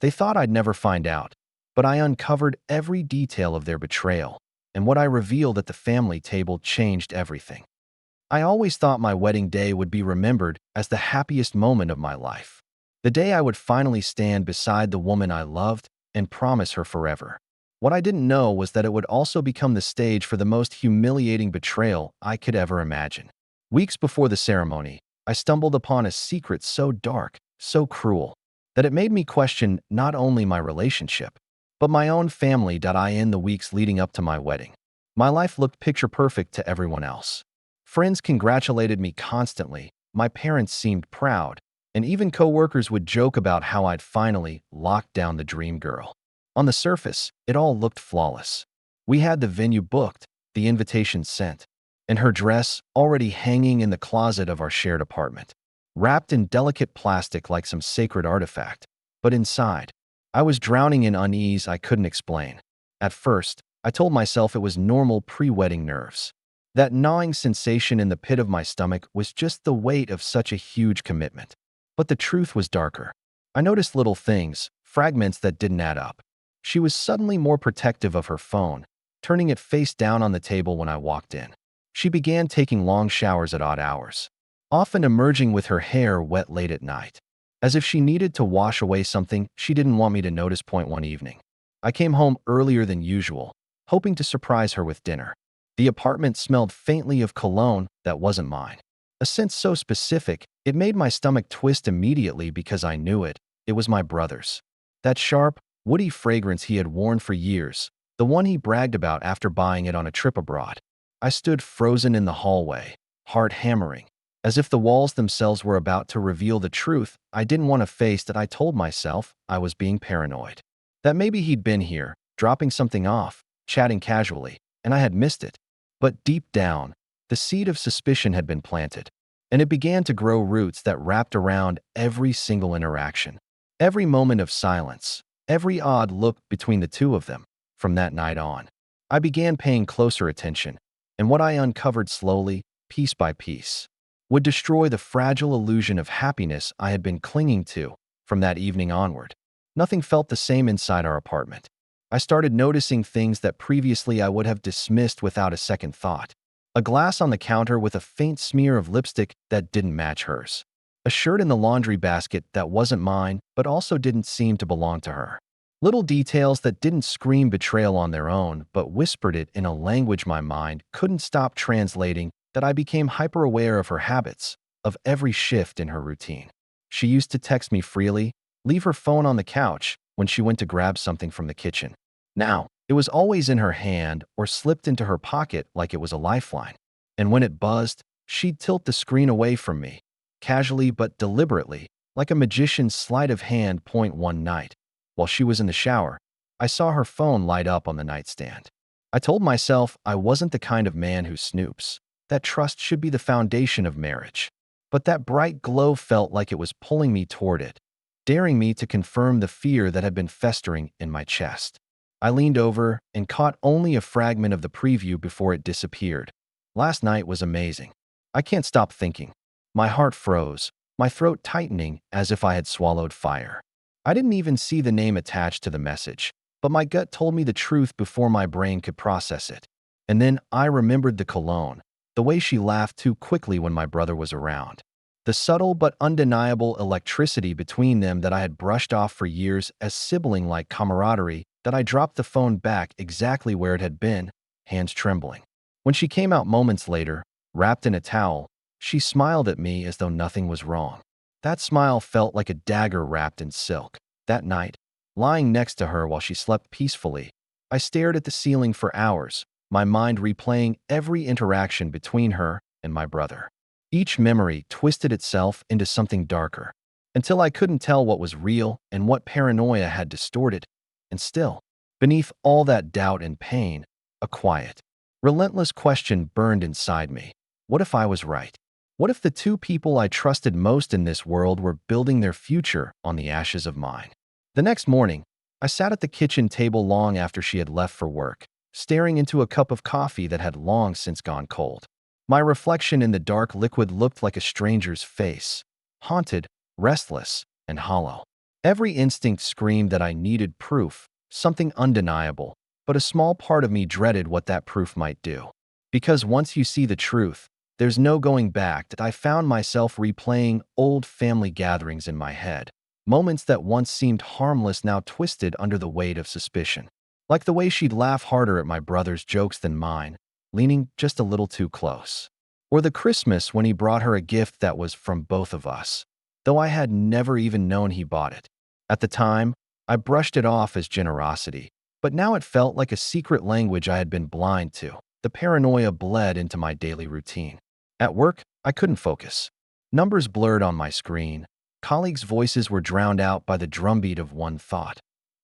They thought I'd never find out, but I uncovered every detail of their betrayal, and what I revealed at the family table changed everything. I always thought my wedding day would be remembered as the happiest moment of my life. The day I would finally stand beside the woman I loved and promise her forever. What I didn't know was that it would also become the stage for the most humiliating betrayal I could ever imagine. Weeks before the ceremony, I stumbled upon a secret so dark, so cruel, that it made me question not only my relationship, but my own family. In the weeks leading up to my wedding, my life looked picture perfect to everyone else. Friends congratulated me constantly, my parents seemed proud, and even coworkers would joke about how I'd finally locked down the dream girl. On the surface, it all looked flawless. We had the venue booked, the invitations sent, and her dress already hanging in the closet of our shared apartment, wrapped in delicate plastic like some sacred artifact. But inside, I was drowning in unease I couldn't explain. At first, I told myself it was normal pre-wedding nerves. That gnawing sensation in the pit of my stomach was just the weight of such a huge commitment. But the truth was darker. I noticed little things, fragments that didn't add up. She was suddenly more protective of her phone, turning it face down on the table when I walked in. She began taking long showers at odd hours, often emerging with her hair wet late at night, as if she needed to wash away something she didn't want me to notice. One evening, I came home earlier than usual, hoping to surprise her with dinner. The apartment smelled faintly of cologne that wasn't mine. A scent so specific, it made my stomach twist immediately because I knew it. It was my brother's. That sharp, woody fragrance he had worn for years, the one he bragged about after buying it on a trip abroad. I stood frozen in the hallway, heart hammering, as if the walls themselves were about to reveal the truth I didn't want to face. That I told myself I was being paranoid. That maybe he'd been here, dropping something off, chatting casually, and I had missed it. But deep down, the seed of suspicion had been planted, and it began to grow roots that wrapped around every single interaction, every moment of silence, every odd look between the two of them. From that night on, I began paying closer attention, and what I uncovered slowly, piece by piece, would destroy the fragile illusion of happiness I had been clinging to. From that evening onward, nothing felt the same inside our apartment. I started noticing things that previously I would have dismissed without a second thought. A glass on the counter with a faint smear of lipstick that didn't match hers. A shirt in the laundry basket that wasn't mine but also didn't seem to belong to her. Little details that didn't scream betrayal on their own but whispered it in a language my mind couldn't stop translating. That I became hyper-aware of her habits, of every shift in her routine. She used to text me freely, leave her phone on the couch when she went to grab something from the kitchen. Now, it was always in her hand or slipped into her pocket like it was a lifeline. And when it buzzed, she'd tilt the screen away from me, casually but deliberately, like a magician's sleight of hand. One night, while she was in the shower, I saw her phone light up on the nightstand. I told myself I wasn't the kind of man who snoops, that trust should be the foundation of marriage. But that bright glow felt like it was pulling me toward it, daring me to confirm the fear that had been festering in my chest. I leaned over and caught only a fragment of the preview before it disappeared. Last night was amazing. I can't stop thinking. My heart froze, my throat tightening as if I had swallowed fire. I didn't even see the name attached to the message, but my gut told me the truth before my brain could process it. And then I remembered the cologne, the way she laughed too quickly when my brother was around. The subtle but undeniable electricity between them that I had brushed off for years as sibling-like camaraderie. That I dropped the phone back exactly where it had been, hands trembling. When she came out moments later, wrapped in a towel, she smiled at me as though nothing was wrong. That smile felt like a dagger wrapped in silk. That night, lying next to her while she slept peacefully, I stared at the ceiling for hours, my mind replaying every interaction between her and my brother. Each memory twisted itself into something darker, until I couldn't tell what was real and what paranoia had distorted. And still, beneath all that doubt and pain, a quiet, relentless question burned inside me. What if I was right? What if the two people I trusted most in this world were building their future on the ashes of mine? The next morning, I sat at the kitchen table long after she had left for work, staring into a cup of coffee that had long since gone cold. My reflection in the dark liquid looked like a stranger's face, haunted, restless, and hollow. Every instinct screamed that I needed proof, something undeniable, but a small part of me dreaded what that proof might do. Because once you see the truth, there's no going back. That I found myself replaying old family gatherings in my head. Moments that once seemed harmless now twisted under the weight of suspicion. Like the way she'd laugh harder at my brother's jokes than mine, leaning just a little too close. Or the Christmas when he brought her a gift that was from both of us, though I had never even known he bought it. At the time, I brushed it off as generosity, but now it felt like a secret language I had been blind to. The paranoia bled into my daily routine. At work, I couldn't focus. Numbers blurred on my screen. Colleagues' voices were drowned out by the drumbeat of one thought.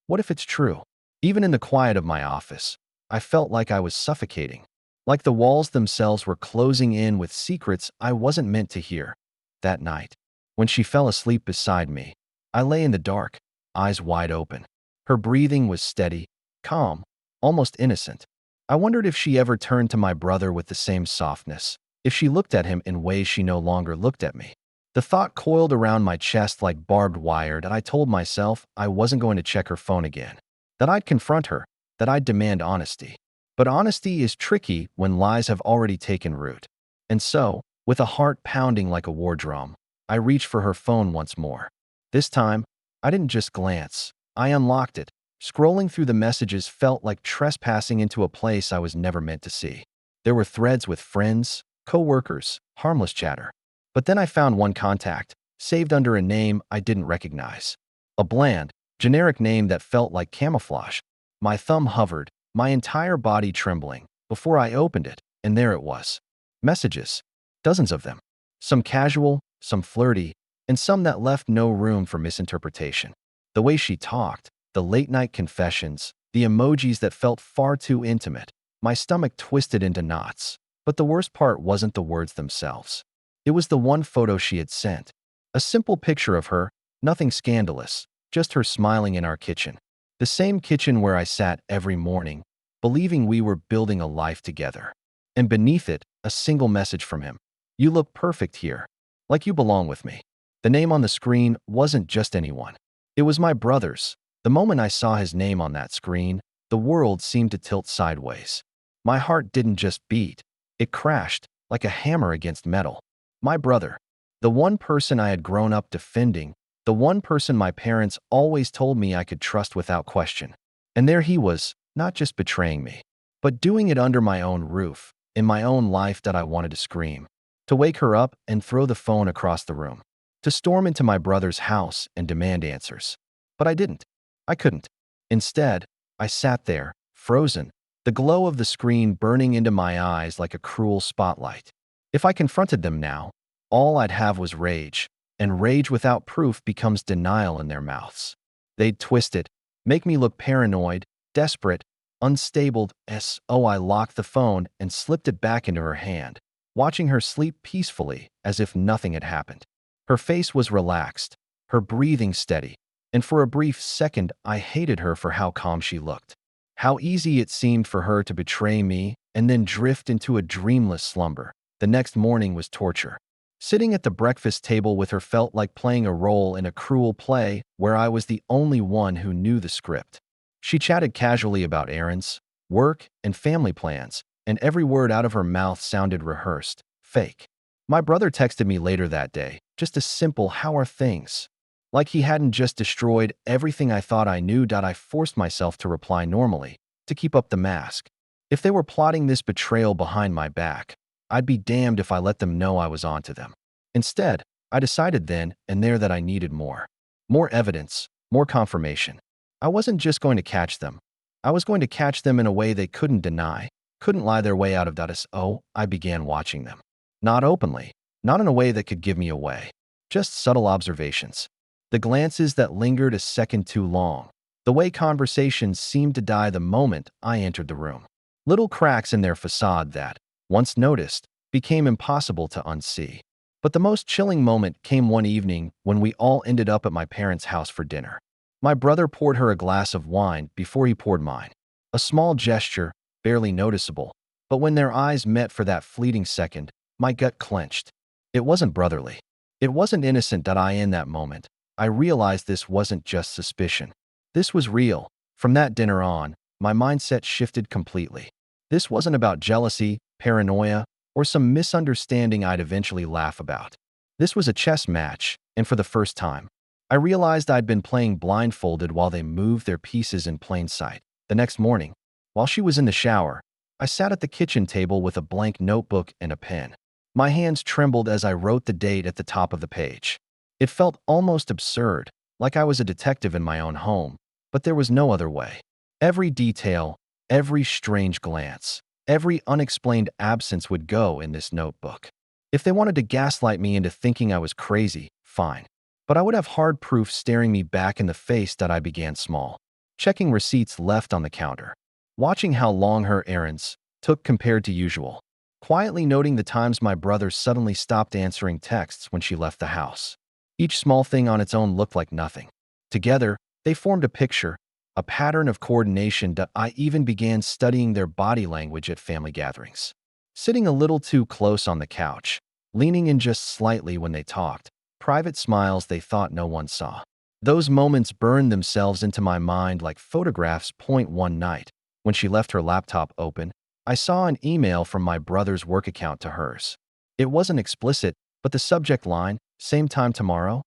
What if it's true? Even in the quiet of my office, I felt like I was suffocating. Like the walls themselves were closing in with secrets I wasn't meant to hear. That night, when she fell asleep beside me, I lay in the dark, eyes wide open. Her breathing was steady, calm, almost innocent. I wondered if she ever turned to my brother with the same softness, if she looked at him in ways she no longer looked at me. The thought coiled around my chest like barbed wire, and I told myself I wasn't going to check her phone again, that I'd confront her, that I'd demand honesty. But honesty is tricky when lies have already taken root. And so, with a heart pounding like a war drum, I reached for her phone once more. This time, I didn't just glance. I unlocked it. Scrolling through the messages felt like trespassing into a place I was never meant to see. There were threads with friends, co-workers, harmless chatter. But then I found one contact, saved under a name I didn't recognize. A bland, generic name that felt like camouflage. My thumb hovered, my entire body trembling, before I opened it, and there it was. Messages. Dozens of them. Some casual, some flirty, and some that left no room for misinterpretation. The way she talked, the late-night confessions, the emojis that felt far too intimate. My stomach twisted into knots. But the worst part wasn't the words themselves. It was the one photo she had sent. A simple picture of her, nothing scandalous, just her smiling in our kitchen. The same kitchen where I sat every morning, believing we were building a life together. And beneath it, a single message from him. You look perfect here, like you belong with me. The name on the screen wasn't just anyone. It was my brother's. The moment I saw his name on that screen, the world seemed to tilt sideways. My heart didn't just beat. It crashed, like a hammer against metal. My brother. The one person I had grown up defending. The one person my parents always told me I could trust without question. And there he was, not just betraying me, but doing it under my own roof, in my own life. That I wanted to scream. To wake her up and throw the phone across the room. To storm into my brother's house and demand answers. But I didn't. I couldn't. Instead, I sat there, frozen, the glow of the screen burning into my eyes like a cruel spotlight. If I confronted them now, all I'd have was rage, and rage without proof becomes denial in their mouths. They'd twist it, make me look paranoid, desperate, unstable. So I locked the phone and slipped it back into her hand, watching her sleep peacefully as if nothing had happened. Her face was relaxed, her breathing steady, and for a brief second I hated her for how calm she looked. How easy it seemed for her to betray me and then drift into a dreamless slumber. The next morning was torture. Sitting at the breakfast table with her felt like playing a role in a cruel play where I was the only one who knew the script. She chatted casually about errands, work, and family plans, and every word out of her mouth sounded rehearsed, fake. My brother texted me later that day, just a simple "How are things?" Like he hadn't just destroyed everything I thought I knew. I forced myself to reply normally, to keep up the mask. If they were plotting this betrayal behind my back, I'd be damned if I let them know I was onto them. Instead, I decided then and there that I needed more. More evidence, more confirmation. I wasn't just going to catch them. I was going to catch them in a way they couldn't deny, couldn't lie their way out of. So I began watching them. Not openly, not in a way that could give me away. Just subtle observations. The glances that lingered a second too long. The way conversations seemed to die the moment I entered the room. Little cracks in their facade that, once noticed, became impossible to unsee. But the most chilling moment came one evening when we all ended up at my parents' house for dinner. My brother poured her a glass of wine before he poured mine. A small gesture, barely noticeable, but when their eyes met for that fleeting second, my gut clenched. It wasn't brotherly. It wasn't innocent. In that moment, I realized this wasn't just suspicion. This was real. From that dinner on, my mindset shifted completely. This wasn't about jealousy, paranoia, or some misunderstanding I'd eventually laugh about. This was a chess match, and for the first time, I realized I'd been playing blindfolded while they moved their pieces in plain sight. The next morning, while she was in the shower, I sat at the kitchen table with a blank notebook and a pen. My hands trembled as I wrote the date at the top of the page. It felt almost absurd, like I was a detective in my own home, but there was no other way. Every detail, every strange glance, every unexplained absence would go in this notebook. If they wanted to gaslight me into thinking I was crazy, fine. But I would have hard proof staring me back in the face that I began small. Checking receipts left on the counter. Watching how long her errands took compared to usual. Quietly noting the times my brother suddenly stopped answering texts when she left the house. Each small thing on its own looked like nothing. Together, they formed a picture, a pattern of coordination that I even began studying their body language at family gatherings. Sitting a little too close on the couch, leaning in just slightly when they talked, private smiles they thought no one saw. Those moments burned themselves into my mind like photographs. One night, when she left her laptop open, I saw an email from my brother's work account to hers. It wasn't explicit, but the subject line, "Same time tomorrow,"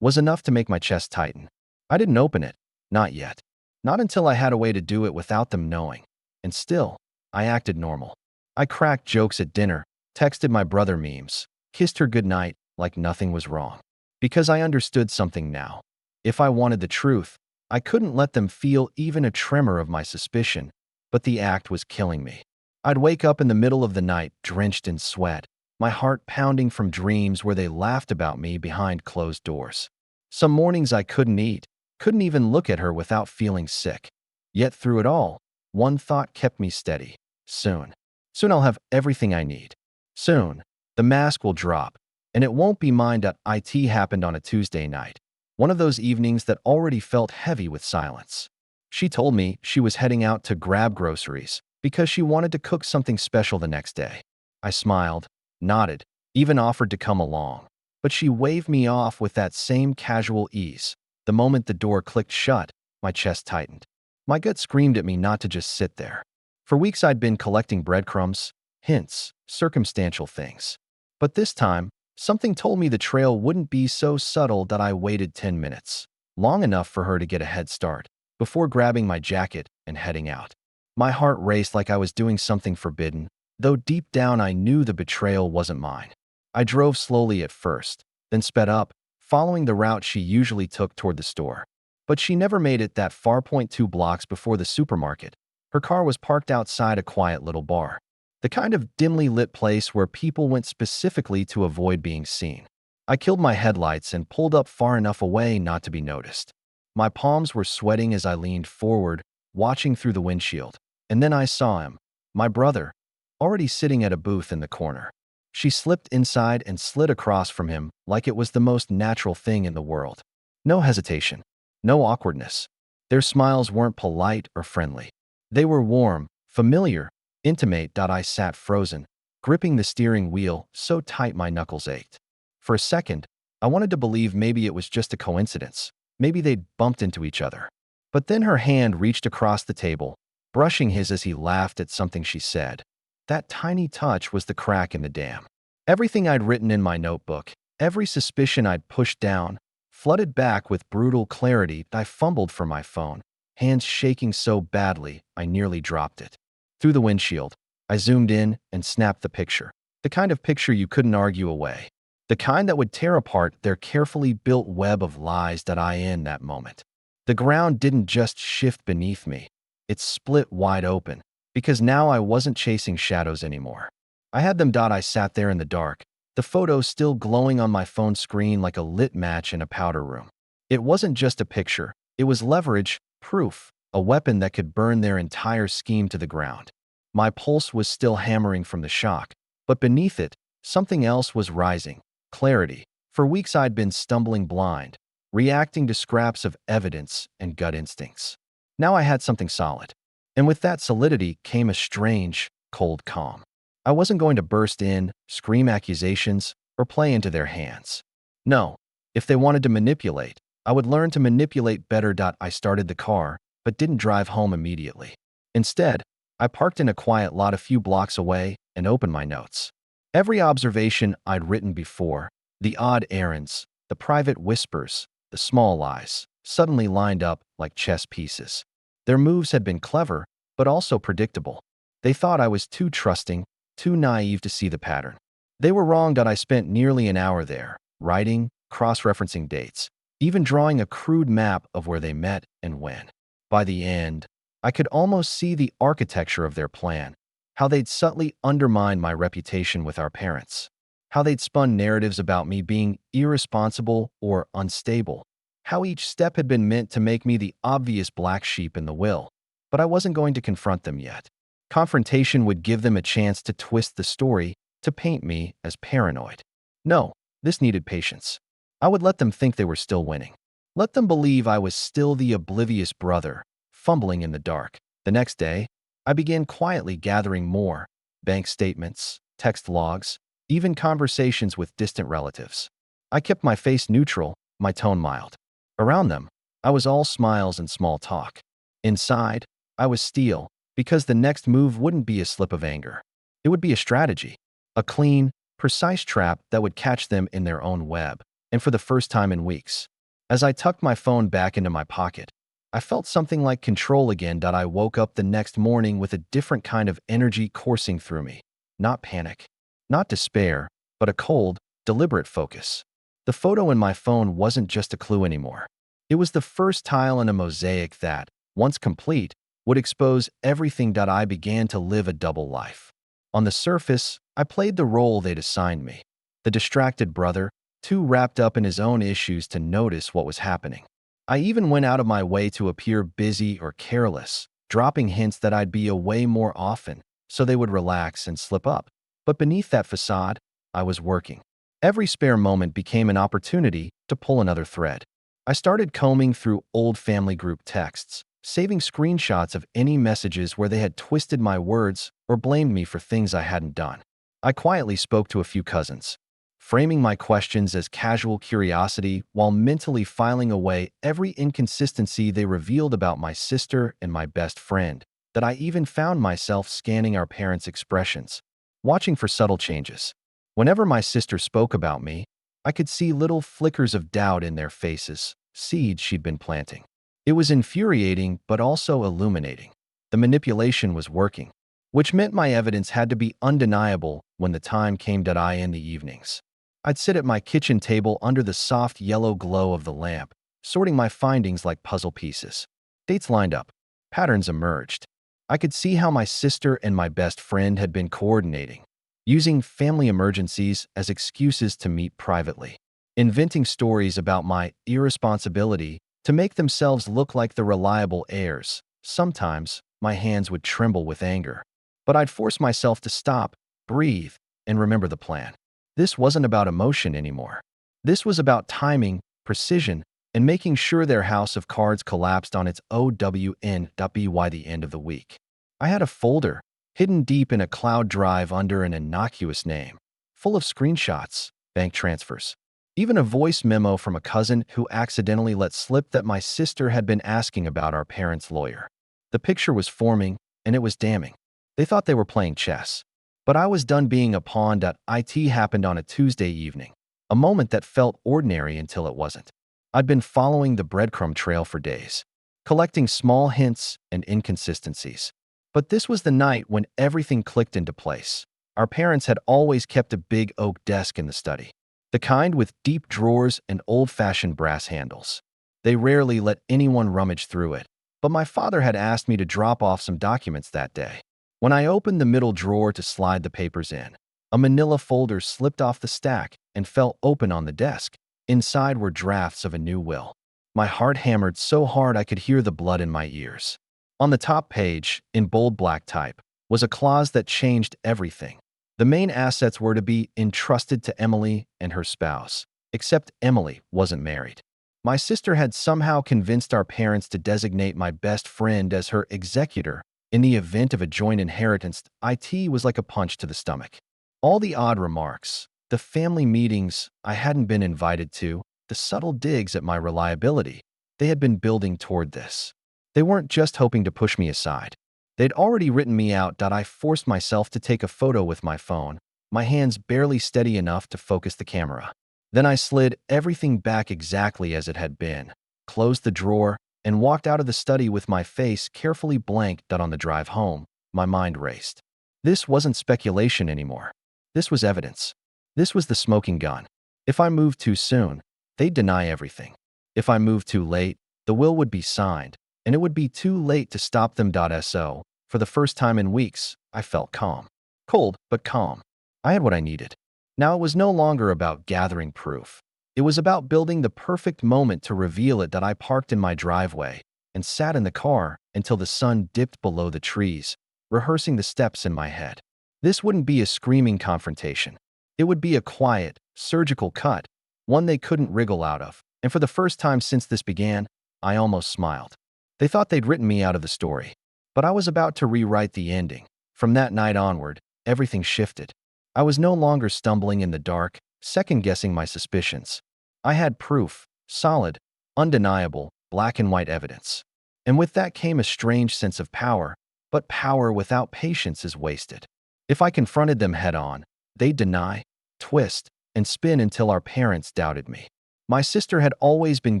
was enough to make my chest tighten. I didn't open it. Not yet. Not until I had a way to do it without them knowing. And still, I acted normal. I cracked jokes at dinner, texted my brother memes, kissed her goodnight like nothing was wrong. Because I understood something now. If I wanted the truth, I couldn't let them feel even a tremor of my suspicion, but the act was killing me. I'd wake up in the middle of the night, drenched in sweat, my heart pounding from dreams where they laughed about me behind closed doors. Some mornings I couldn't eat, couldn't even look at her without feeling sick. Yet through it all, one thought kept me steady. Soon. Soon I'll have everything I need. Soon, the mask will drop, and it won't be mine. It happened on a Tuesday night. One of those evenings that already felt heavy with silence. She told me she was heading out to grab groceries because she wanted to cook something special the next day. I smiled, nodded, even offered to come along. But she waved me off with that same casual ease. The moment the door clicked shut, my chest tightened. My gut screamed at me not to just sit there. For weeks I'd been collecting breadcrumbs, hints, circumstantial things. But this time, something told me the trail wouldn't be so subtle that I waited 10 minutes, long enough for her to get a head start, before grabbing my jacket and heading out. My heart raced like I was doing something forbidden, though deep down I knew the betrayal wasn't mine. I drove slowly at first, then sped up, following the route she usually took toward the store. But she never made it that far. 2 blocks before the supermarket, her car was parked outside a quiet little bar. The kind of dimly lit place where people went specifically to avoid being seen. I killed my headlights and pulled up far enough away not to be noticed. My palms were sweating as I leaned forward, watching through the windshield. And then I saw him, my brother, already sitting at a booth in the corner. She slipped inside and slid across from him like it was the most natural thing in the world. No hesitation, no awkwardness. Their smiles weren't polite or friendly. They were warm, familiar, intimate. I sat frozen, gripping the steering wheel so tight my knuckles ached. For a second, I wanted to believe maybe it was just a coincidence. Maybe they'd bumped into each other. But then her hand reached across the table, brushing his as he laughed at something she said. That tiny touch was the crack in the dam. Everything I'd written in my notebook, every suspicion I'd pushed down, flooded back with brutal clarity. I fumbled for my phone, hands shaking so badly I nearly dropped it. Through the windshield, I zoomed in and snapped the picture. The kind of picture you couldn't argue away. The kind that would tear apart their carefully built web of lies that I in that moment. The ground didn't just shift beneath me. It split wide open, because now I wasn't chasing shadows anymore. I had them. I sat there in the dark, the photo still glowing on my phone screen like a lit match in a powder room. It wasn't just a picture, it was leverage, proof, a weapon that could burn their entire scheme to the ground. My pulse was still hammering from the shock, but beneath it, something else was rising. Clarity. For weeks I'd been stumbling blind, reacting to scraps of evidence and gut instincts. Now I had something solid. And with that solidity came a strange, cold calm. I wasn't going to burst in, scream accusations, or play into their hands. No, if they wanted to manipulate, I would learn to manipulate better. I started the car, but didn't drive home immediately. Instead, I parked in a quiet lot a few blocks away and opened my notes. Every observation I'd written before, the odd errands, the private whispers, the small lies, suddenly lined up like chess pieces. Their moves had been clever, but also predictable. They thought I was too trusting, too naive to see the pattern. They were wrong. I spent nearly an hour there, writing, cross-referencing dates, even drawing a crude map of where they met and when. By the end, I could almost see the architecture of their plan, how they'd subtly undermined my reputation with our parents, how they'd spun narratives about me being irresponsible or unstable, how each step had been meant to make me the obvious black sheep in the will. But I wasn't going to confront them yet. Confrontation would give them a chance to twist the story, to paint me as paranoid. No, this needed patience. I would let them think they were still winning. Let them believe I was still the oblivious brother, fumbling in the dark. The next day, I began quietly gathering more bank statements, text logs, even conversations with distant relatives. I kept my face neutral, my tone mild. Around them, I was all smiles and small talk. Inside, I was steel, because the next move wouldn't be a slip of anger. It would be a strategy, a clean, precise trap that would catch them in their own web, and for the first time in weeks. As I tucked my phone back into my pocket, I felt something like control again. I woke up the next morning with a different kind of energy coursing through me. Not panic, not despair, but a cold, deliberate focus. The photo in my phone wasn't just a clue anymore. It was the first tile in a mosaic that, once complete, would expose everything. I began to live a double life. On the surface, I played the role they'd assigned me, the distracted brother, too wrapped up in his own issues to notice what was happening. I even went out of my way to appear busy or careless, dropping hints that I'd be away more often, so they would relax and slip up. But beneath that facade, I was working. Every spare moment became an opportunity to pull another thread. I started combing through old family group texts, saving screenshots of any messages where they had twisted my words or blamed me for things I hadn't done. I quietly spoke to a few cousins, framing my questions as casual curiosity while mentally filing away every inconsistency they revealed about my sister and my best friend. That I even found myself scanning our parents' expressions, watching for subtle changes. Whenever my sister spoke about me, I could see little flickers of doubt in their faces, seeds she'd been planting. It was infuriating, but also illuminating. The manipulation was working, which meant my evidence had to be undeniable when the time came. In the evenings, I'd sit at my kitchen table under the soft yellow glow of the lamp, sorting my findings like puzzle pieces. Dates lined up. Patterns emerged. I could see how my sister and my best friend had been coordinating, using family emergencies as excuses to meet privately, inventing stories about my irresponsibility to make themselves look like the reliable heirs. Sometimes, my hands would tremble with anger, but I'd force myself to stop, breathe, and remember the plan. This wasn't about emotion anymore. This was about timing, precision, and making sure their house of cards collapsed on its OWN.by the end of the week. I had a folder, hidden deep in a cloud drive under an innocuous name, full of screenshots, bank transfers, even a voice memo from a cousin who accidentally let slip that my sister had been asking about our parents' lawyer. The picture was forming, and it was damning. They thought they were playing chess. But I was done being a pawn. It happened on a Tuesday evening, a moment that felt ordinary until it wasn't. I'd been following the breadcrumb trail for days, collecting small hints and inconsistencies. But this was the night when everything clicked into place. Our parents had always kept a big oak desk in the study, the kind with deep drawers and old-fashioned brass handles. They rarely let anyone rummage through it, but my father had asked me to drop off some documents that day. When I opened the middle drawer to slide the papers in, a manila folder slipped off the stack and fell open on the desk. Inside were drafts of a new will. My heart hammered so hard I could hear the blood in my ears. On the top page, in bold black type, was a clause that changed everything. The main assets were to be entrusted to Emily and her spouse, except Emily wasn't married. My sister had somehow convinced our parents to designate my best friend as her executor. In the event of a joint inheritance, it was like a punch to the stomach. All the odd remarks, the family meetings I hadn't been invited to, the subtle digs at my reliability. They had been building toward this. They weren't just hoping to push me aside. They'd already written me out. I forced myself to take a photo with my phone, my hands barely steady enough to focus the camera. Then I slid everything back exactly as it had been, closed the drawer, and walked out of the study with my face carefully blank. On the drive home, my mind raced. This wasn't speculation anymore. This was evidence. This was the smoking gun. If I moved too soon, they'd deny everything. If I moved too late, the will would be signed, and it would be too late to stop them. So, for the first time in weeks, I felt calm. Cold, but calm. I had what I needed. Now it was no longer about gathering proof. It was about building the perfect moment to reveal it. I parked in my driveway and sat in the car until the sun dipped below the trees, rehearsing the steps in my head. This wouldn't be a screaming confrontation. It would be a quiet, surgical cut, one they couldn't wriggle out of. And for the first time since this began, I almost smiled. They thought they'd written me out of the story, but I was about to rewrite the ending. From that night onward, everything shifted. I was no longer stumbling in the dark, second-guessing my suspicions. I had proof, solid, undeniable, black and white evidence. And with that came a strange sense of power, but power without patience is wasted. If I confronted them head-on, they'd deny, twist, and spin until our parents doubted me. My sister had always been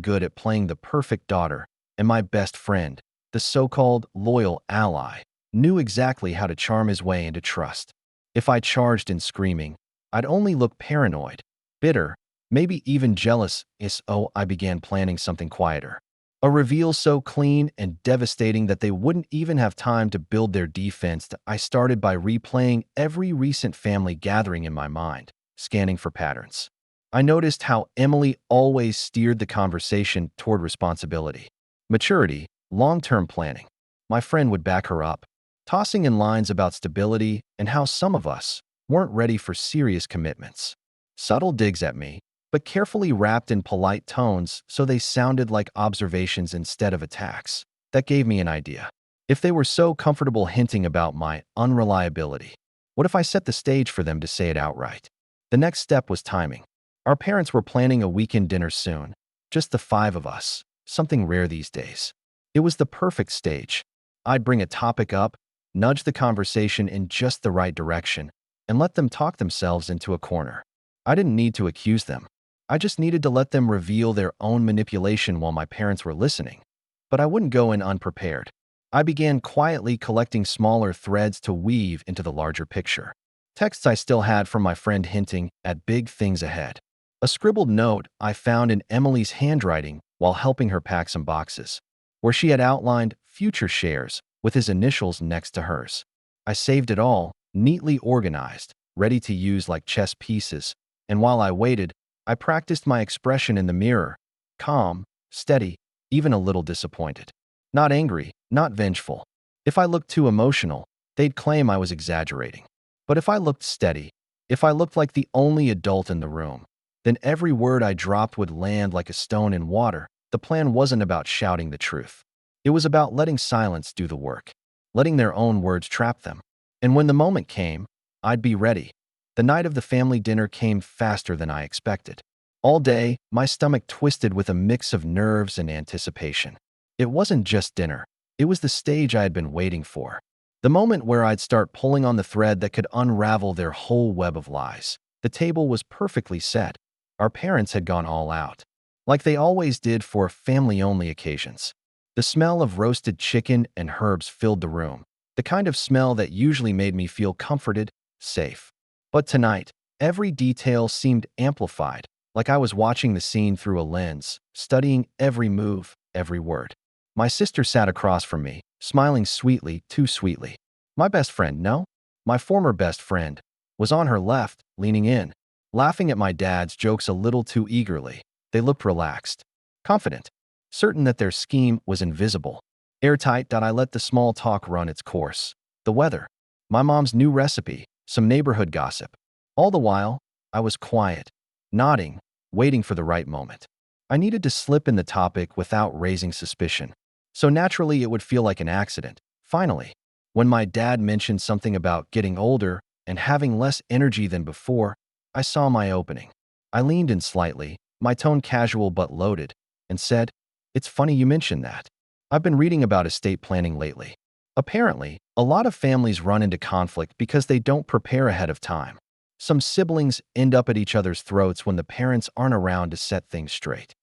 good at playing the perfect daughter, and my best friend, the so-called loyal ally, knew exactly how to charm his way into trust. If I charged in screaming, I'd only look paranoid, bitter, maybe even jealous. So I began planning something quieter. A reveal so clean and devastating that they wouldn't even have time to build their defense. I started by replaying every recent family gathering in my mind, scanning for patterns. I noticed how Emily always steered the conversation toward responsibility, maturity, long-term planning. My friend would back her up, tossing in lines about stability and how some of us weren't ready for serious commitments. Subtle digs at me, but carefully wrapped in polite tones so they sounded like observations instead of attacks. That gave me an idea. If they were so comfortable hinting about my unreliability, what if I set the stage for them to say it outright? The next step was timing. Our parents were planning a weekend dinner soon, just the five of us, something rare these days. It was the perfect stage. I'd bring a topic up, nudge the conversation in just the right direction, and let them talk themselves into a corner. I didn't need to accuse them. I just needed to let them reveal their own manipulation while my parents were listening. But I wouldn't go in unprepared. I began quietly collecting smaller threads to weave into the larger picture. Texts I still had from my friend hinting at big things ahead. A scribbled note I found in Emily's handwriting while helping her pack some boxes, where she had outlined future shares with his initials next to hers. I saved it all, neatly organized, ready to use like chess pieces, and while I waited, I practiced my expression in the mirror, calm, steady, even a little disappointed. Not angry, not vengeful. If I looked too emotional, they'd claim I was exaggerating. But if I looked steady, if I looked like the only adult in the room, then every word I dropped would land like a stone in water. The plan wasn't about shouting the truth. It was about letting silence do the work, letting their own words trap them. And when the moment came, I'd be ready. The night of the family dinner came faster than I expected. All day, my stomach twisted with a mix of nerves and anticipation. It wasn't just dinner. It was the stage I had been waiting for. The moment where I'd start pulling on the thread that could unravel their whole web of lies. The table was perfectly set. Our parents had gone all out, like they always did for family-only occasions. The smell of roasted chicken and herbs filled the room, the kind of smell that usually made me feel comforted, safe. But tonight, every detail seemed amplified, like I was watching the scene through a lens, studying every move, every word. My sister sat across from me, smiling sweetly, too sweetly. My best friend, no, my former best friend, was on her left, leaning in, laughing at my dad's jokes a little too eagerly. They looked relaxed, confident, certain that their scheme was invisible. Airtight. I let the small talk run its course. The weather, my mom's new recipe, some neighborhood gossip. All the while, I was quiet, nodding, waiting for the right moment. I needed to slip in the topic without raising suspicion, so naturally it would feel like an accident. Finally, when my dad mentioned something about getting older and having less energy than before, I saw my opening. I leaned in slightly, my tone casual but loaded, and said, "It's funny you mention that. I've been reading about estate planning lately. Apparently, a lot of families run into conflict because they don't prepare ahead of time. Some siblings end up at each other's throats when the parents aren't around to set things straight."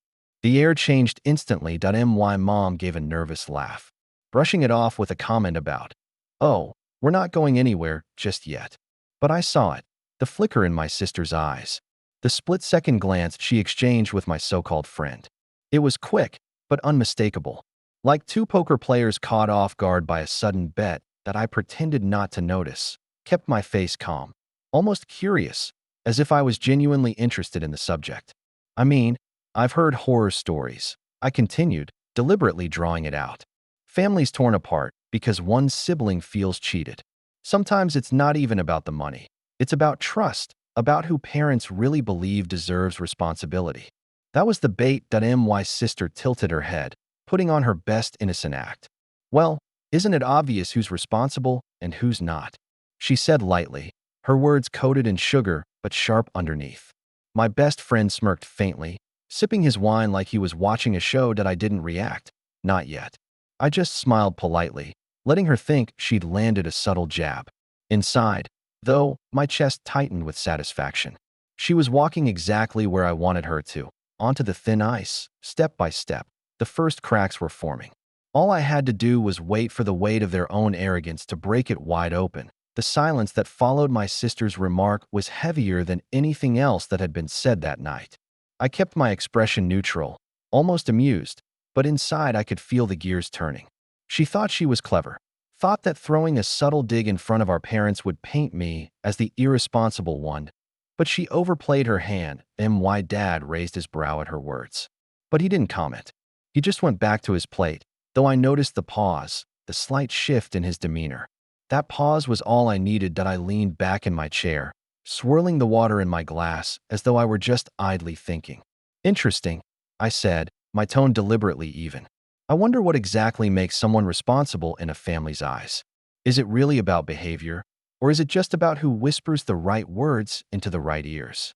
The air changed instantly. My mom gave a nervous laugh, brushing it off with a comment about, "Oh, we're not going anywhere just yet." But I saw it, the flicker in my sister's eyes, the split-second glance she exchanged with my so-called friend. It was quick, but unmistakable, like two poker players caught off guard by a sudden bet that I pretended not to notice, kept my face calm, almost curious, as if I was genuinely interested in the subject. "I mean, I've heard horror stories," I continued, deliberately drawing it out. "Families torn apart because one sibling feels cheated. Sometimes it's not even about the money. It's about trust, about who parents really believe deserves responsibility." That was the bait. My sister tilted her head, putting on her best innocent act. "Well, isn't it obvious who's responsible and who's not?" she said lightly, her words coated in sugar but sharp underneath. My best friend smirked faintly, sipping his wine like he was watching a show that I didn't react. Not yet. I just smiled politely, letting her think she'd landed a subtle jab. Inside, though, my chest tightened with satisfaction. She was walking exactly where I wanted her to, onto the thin ice, step by step. The first cracks were forming. All I had to do was wait for the weight of their own arrogance to break it wide open. The silence that followed my sister's remark was heavier than anything else that had been said that night. I kept my expression neutral, almost amused, but inside I could feel the gears turning. She thought she was clever, thought that throwing a subtle dig in front of our parents would paint me as the irresponsible one, but she overplayed her hand. My dad raised his brow at her words. But he didn't comment. He just went back to his plate, though I noticed the pause, the slight shift in his demeanor. That pause was all I needed. I leaned back in my chair, swirling the water in my glass as though I were just idly thinking. "Interesting," I said, my tone deliberately even. "I wonder what exactly makes someone responsible in a family's eyes. Is it really about behavior, or is it just about who whispers the right words into the right ears?"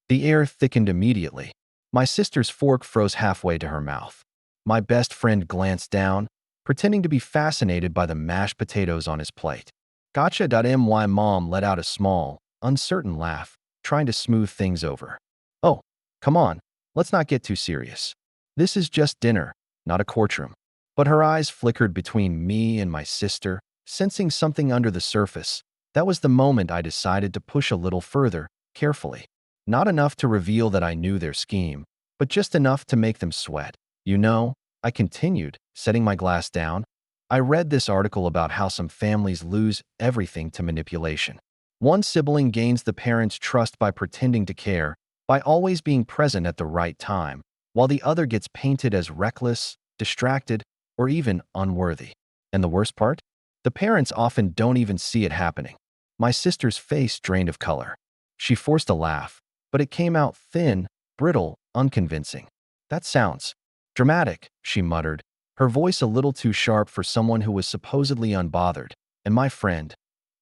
The air thickened immediately. My sister's fork froze halfway to her mouth. My best friend glanced down, pretending to be fascinated by the mashed potatoes on his plate. "Gotcha." My mom let out a small, uncertain laugh, trying to smooth things over. "Oh, come on, let's not get too serious. This is just dinner, not a courtroom." But her eyes flickered between me and my sister, sensing something under the surface. That was the moment I decided to push a little further, carefully. Not enough to reveal that I knew their scheme, but just enough to make them sweat. "You know," I continued, setting my glass down, "I read this article about how some families lose everything to manipulation. One sibling gains the parent's trust by pretending to care, by always being present at the right time, while the other gets painted as reckless, distracted, or even unworthy. And the worst part? The parents often don't even see it happening." My sister's face drained of color. She forced a laugh, but it came out thin, brittle, unconvincing. "That sounds dramatic," she muttered, her voice a little too sharp for someone who was supposedly unbothered. "And my friend,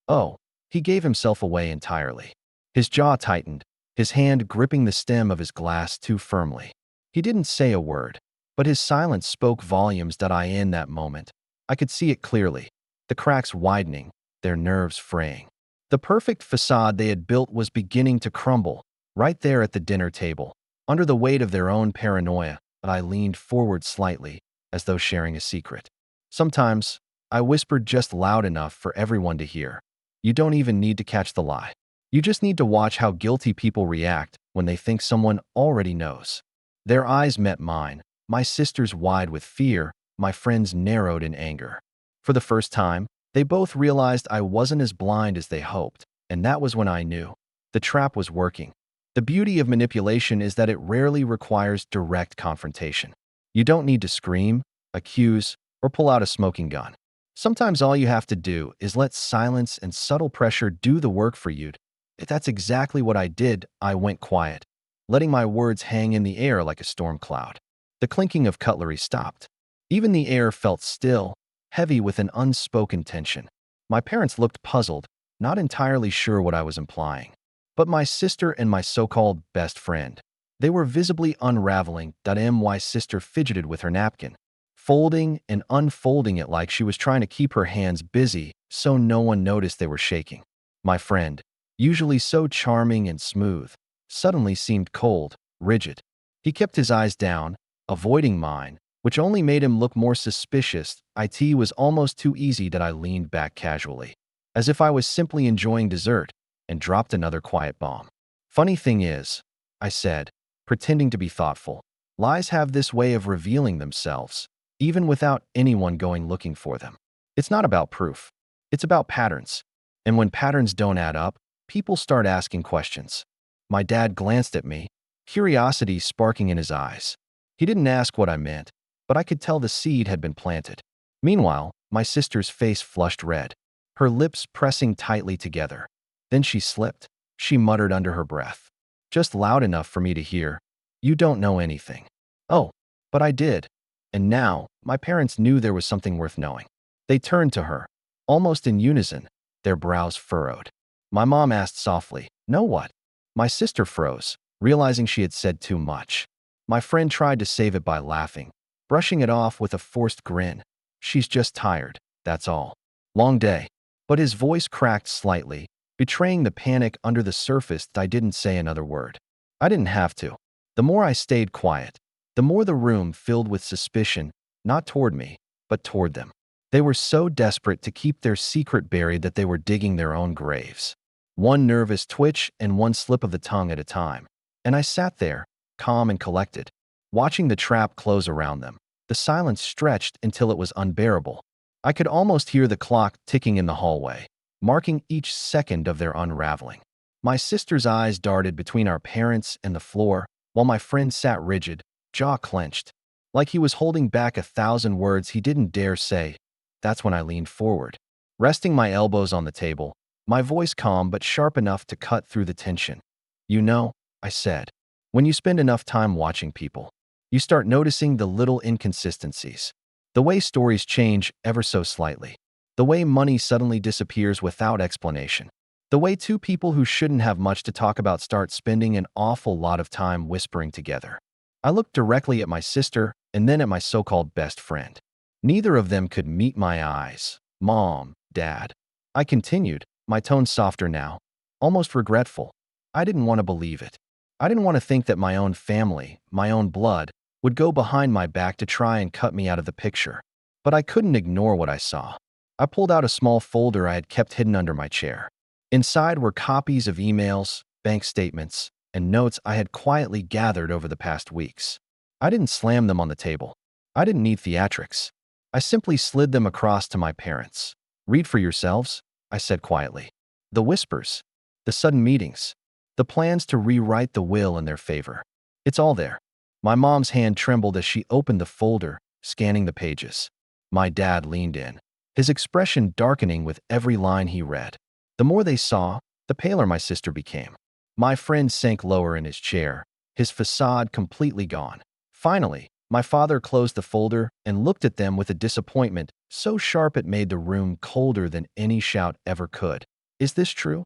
oh," he gave himself away entirely. His jaw tightened, his hand gripping the stem of his glass too firmly. He didn't say a word, but his silence spoke volumes. In that moment, I could see it clearly, the cracks widening, their nerves fraying. The perfect facade they had built was beginning to crumble, right there at the dinner table, under the weight of their own paranoia. But I leaned forward slightly, as though sharing a secret. "Sometimes," I whispered just loud enough for everyone to hear, "you don't even need to catch the lie. You just need to watch how guilty people react when they think someone already knows." Their eyes met mine, my sister's wide with fear, my friend's narrowed in anger. For the first time, they both realized I wasn't as blind as they hoped, and that was when I knew. The trap was working. The beauty of manipulation is that it rarely requires direct confrontation. You don't need to scream, accuse, or pull out a smoking gun. Sometimes all you have to do is let silence and subtle pressure do the work for you. That's exactly what I did. I went quiet, letting my words hang in the air like a storm cloud. The clinking of cutlery stopped. Even the air felt still, heavy with an unspoken tension. My parents looked puzzled, not entirely sure what I was implying. But my sister and my so-called best friend, They were visibly unraveling. My sister fidgeted with her napkin, folding and unfolding it like she was trying to keep her hands busy so no one noticed they were shaking. My friend, usually so charming and smooth, suddenly seemed cold, rigid. He kept his eyes down, avoiding mine, which only made him look more suspicious. It was almost too easy that I leaned back casually, as if I was simply enjoying dessert, and dropped another quiet bomb. Funny thing is, I said, pretending to be thoughtful, lies have this way of revealing themselves, even without anyone going looking for them. It's not about proof. It's about patterns. And when patterns don't add up, people start asking questions. My dad glanced at me, curiosity sparking in his eyes. He didn't ask what I meant, but I could tell the seed had been planted. Meanwhile, my sister's face flushed red, her lips pressing tightly together. Then she slipped. She muttered under her breath, just loud enough for me to hear, "You don't know anything." Oh, but I did. And now, my parents knew there was something worth knowing. They turned to her, almost in unison, their brows furrowed. My mom asked softly, "Know what?" My sister froze, realizing she had said too much. My friend tried to save it by laughing, brushing it off with a forced grin. "She's just tired, that's all. Long day." But his voice cracked slightly, betraying the panic under the surface. I didn't say another word. I didn't have to. The more I stayed quiet, the more the room filled with suspicion, not toward me, but toward them. They were so desperate to keep their secret buried that they were digging their own graves. One nervous twitch and one slip of the tongue at a time. And I sat there, calm and collected, watching the trap close around them. The silence stretched until it was unbearable. I could almost hear the clock ticking in the hallway, marking each second of their unraveling. My sister's eyes darted between our parents and the floor, while my friend sat rigid, jaw clenched, like he was holding back 1,000 words he didn't dare say. That's when I leaned forward, resting my elbows on the table, my voice calm but sharp enough to cut through the tension. "You know," I said, "when you spend enough time watching people, you start noticing the little inconsistencies. The way stories change ever so slightly. The way money suddenly disappears without explanation. The way two people who shouldn't have much to talk about start spending an awful lot of time whispering together." I looked directly at my sister and then at my so-called best friend. Neither of them could meet my eyes. "Mom, Dad," I continued, my tone softer now, almost regretful. I didn't want to believe it. I didn't want to think that my own family, my own blood, would go behind my back to try and cut me out of the picture. But I couldn't ignore what I saw. I pulled out a small folder I had kept hidden under my chair. Inside were copies of emails, bank statements, and notes I had quietly gathered over the past weeks. I didn't slam them on the table. I didn't need theatrics. I simply slid them across to my parents. "Read for yourselves," I said quietly. The whispers, the sudden meetings, the plans to rewrite the will in their favor. It's all there. My mom's hand trembled as she opened the folder, scanning the pages. My dad leaned in, his expression darkening with every line he read. The more they saw, the paler my sister became. My friend sank lower in his chair, his facade completely gone. Finally, my father closed the folder and looked at them with a disappointment so sharp it made the room colder than any shout ever could. "Is this true?"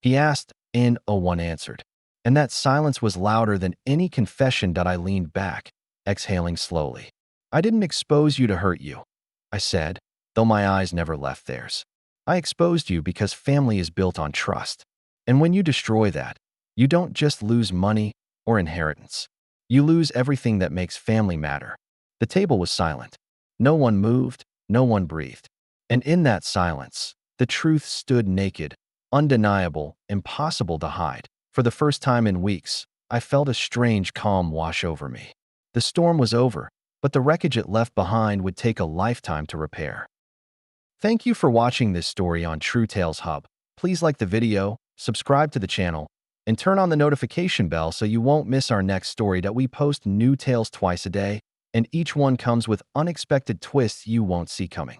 he asked, and one answered. And that silence was louder than any confession. I leaned back, exhaling slowly. "I didn't expose you to hurt you," I said, though my eyes never left theirs. "I exposed you because family is built on trust. And when you destroy that, you don't just lose money or inheritance. You lose everything that makes family matter." The table was silent. No one moved, no one breathed. And in that silence, the truth stood naked, undeniable, impossible to hide. For the first time in weeks, I felt a strange calm wash over me. The storm was over, but the wreckage it left behind would take a lifetime to repair. Thank you for watching this story on True Tales Hub. Please like the video, subscribe to the channel, and turn on the notification bell so you won't miss our next story. That we post new tales twice a day, and each one comes with unexpected twists you won't see coming.